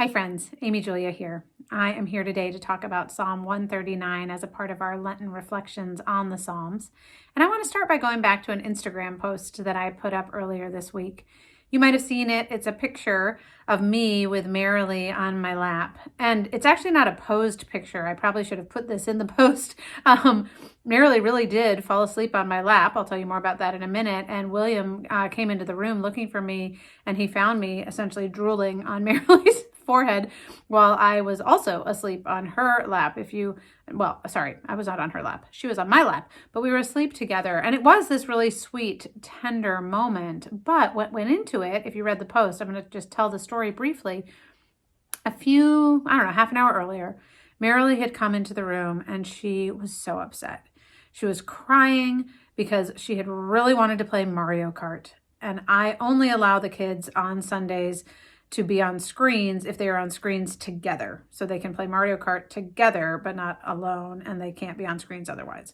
Hi friends, Amy Julia here. I am here today to talk about Psalm 139 as a part of our Lenten reflections on the Psalms. And I want to start by going back to an Instagram post that I put up earlier this week. You might have seen it. It's a picture of me with Marilee on my lap. And it's actually not a posed picture. I probably should have put this in the post. Marilee really did fall asleep on my lap. I'll tell you more about that in a minute. And William came into the room looking for me, and he found me essentially drooling on Marilee's forehead while I was also asleep on her lap. I was not on her lap. She was on my lap, but we were asleep together. And it was this really sweet, tender moment. But what went into it, if you read the post, I'm going to just tell the story briefly. Half an hour earlier, Marilee had come into the room and she was so upset. She was crying because she had really wanted to play Mario Kart. And I only allow the kids on Sundays to be on screens if they are on screens together. So they can play Mario Kart together, but not alone, and they can't be on screens otherwise.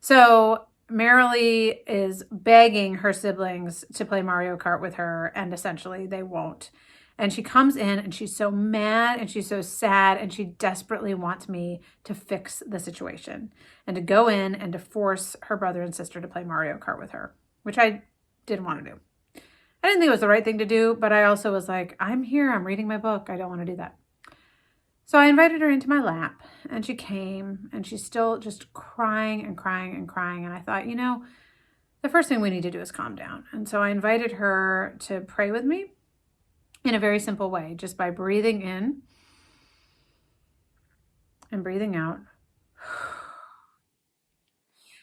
So Marilee is begging her siblings to play Mario Kart with her, and essentially they won't. And she comes in and she's so mad and she's so sad and she desperately wants me to fix the situation and to go in and to force her brother and sister to play Mario Kart with her, which I didn't want to do. I didn't think it was the right thing to do, but I also was like, I'm here, I'm reading my book, I don't want to do that. So I invited her into my lap and she came and she's still just crying and crying and crying. And I thought, the first thing we need to do is calm down. And so I invited her to pray with me in a very simple way, just by breathing in and breathing out.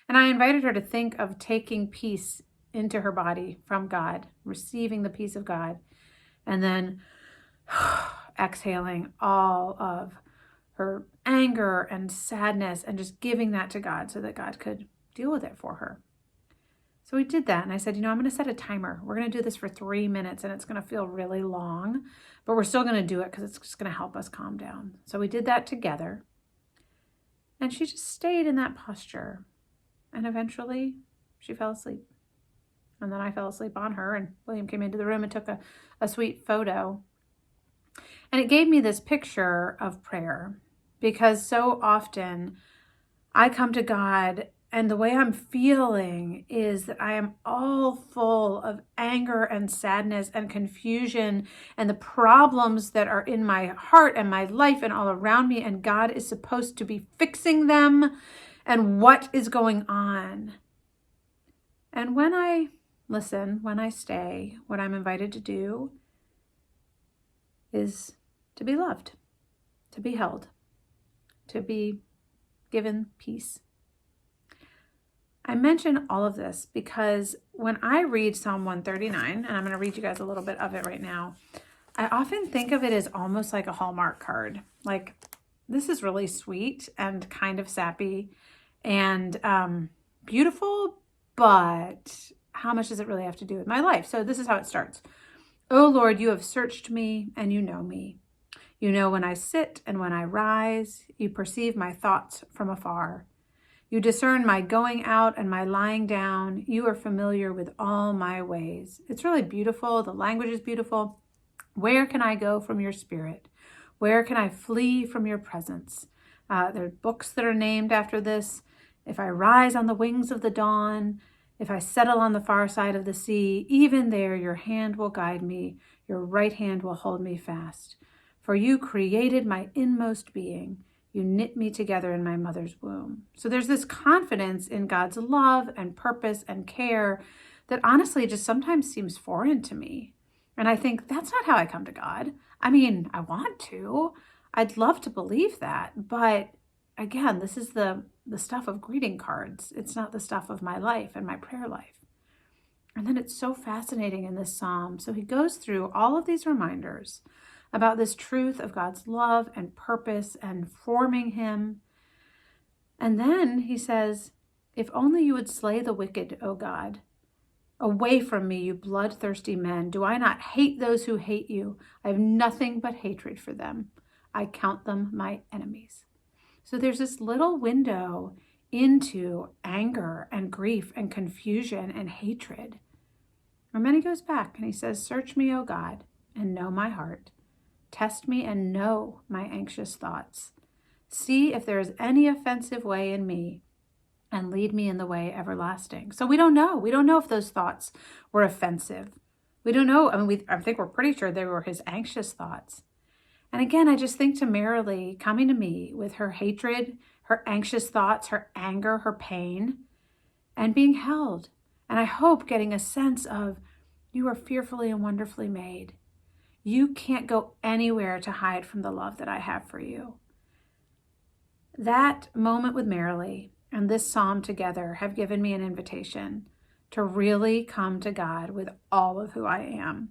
And I invited her to think of taking peace into her body from God, receiving the peace of God, and then exhaling all of her anger and sadness and just giving that to God so that God could deal with it for her. So we did that. And I said, I'm going to set a timer. We're going to do this for 3 minutes and it's going to feel really long, but we're still going to do it because it's just going to help us calm down. So we did that together. And she just stayed in that posture. And eventually she fell asleep. And then I fell asleep on her, and William came into the room and took a sweet photo. And it gave me this picture of prayer, because so often I come to God and the way I'm feeling is that I am all full of anger and sadness and confusion and the problems that are in my heart and my life and all around me. And God is supposed to be fixing them. And what is going on? And when I listen, when I stay, what I'm invited to do is to be loved, to be held, to be given peace. I mention all of this because when I read Psalm 139, and I'm going to read you guys a little bit of it right now, I often think of it as almost like a Hallmark card. Like, this is really sweet and kind of sappy and beautiful, but how much does it really have to do with my life? So this is how it starts. Oh Lord, you have searched me and you know me. You know when I sit and when I rise. You perceive my thoughts from afar. You discern my going out and my lying down. You are familiar with all my ways. It's really beautiful. The language is beautiful. Where can I go from your spirit? Where can I flee from your presence? There are books that are named after this. If I rise on the wings of the dawn, if I settle on the far side of the sea, even there your hand will guide me, your right hand will hold me fast. For you created my inmost being. You knit me together in my mother's womb. So there's this confidence in God's love and purpose and care that honestly just sometimes seems foreign to me. And I think that's not how I come to God. I mean, I want to. I'd love to believe that. But again, this is the stuff of greeting cards. It's not the stuff of my life and my prayer life. And then it's so fascinating in this psalm. So he goes through all of these reminders about this truth of God's love and purpose and forming him. And then he says, if only you would slay the wicked, O God. Away from me, you bloodthirsty men. Do I not hate those who hate you? I have nothing but hatred for them. I count them my enemies. So there's this little window into anger and grief and confusion and hatred. And then he goes back and he says, search me, O God, and know my heart. Test me and know my anxious thoughts. See if there is any offensive way in me, and lead me in the way everlasting. So we don't know. We don't know if those thoughts were offensive. We don't know. I think we're pretty sure they were his anxious thoughts. And again, I just think to Marilee coming to me with her hatred, her anxious thoughts, her anger, her pain, and being held. And I hope getting a sense of, you are fearfully and wonderfully made. You can't go anywhere to hide from the love that I have for you. That moment with Marilee and this psalm together have given me an invitation to really come to God with all of who I am.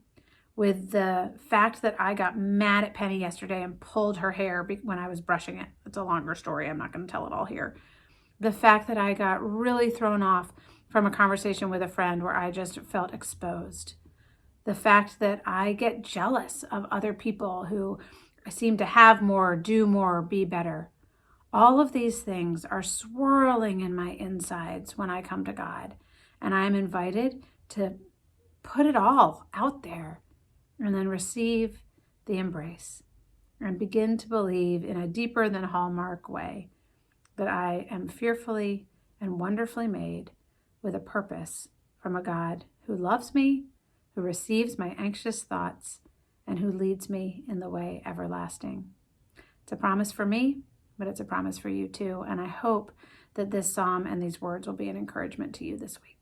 With the fact that I got mad at Penny yesterday and pulled her hair when I was brushing it. It's a longer story. I'm not going to tell it all here. The fact that I got really thrown off from a conversation with a friend where I just felt exposed. The fact that I get jealous of other people who seem to have more, do more, be better. All of these things are swirling in my insides when I come to God. And I'm invited to put it all out there and then receive the embrace and begin to believe in a deeper than Hallmark way that I am fearfully and wonderfully made with a purpose from a God who loves me, who receives my anxious thoughts, and who leads me in the way everlasting. It's a promise for me, but it's a promise for you too. And I hope that this psalm and these words will be an encouragement to you this week.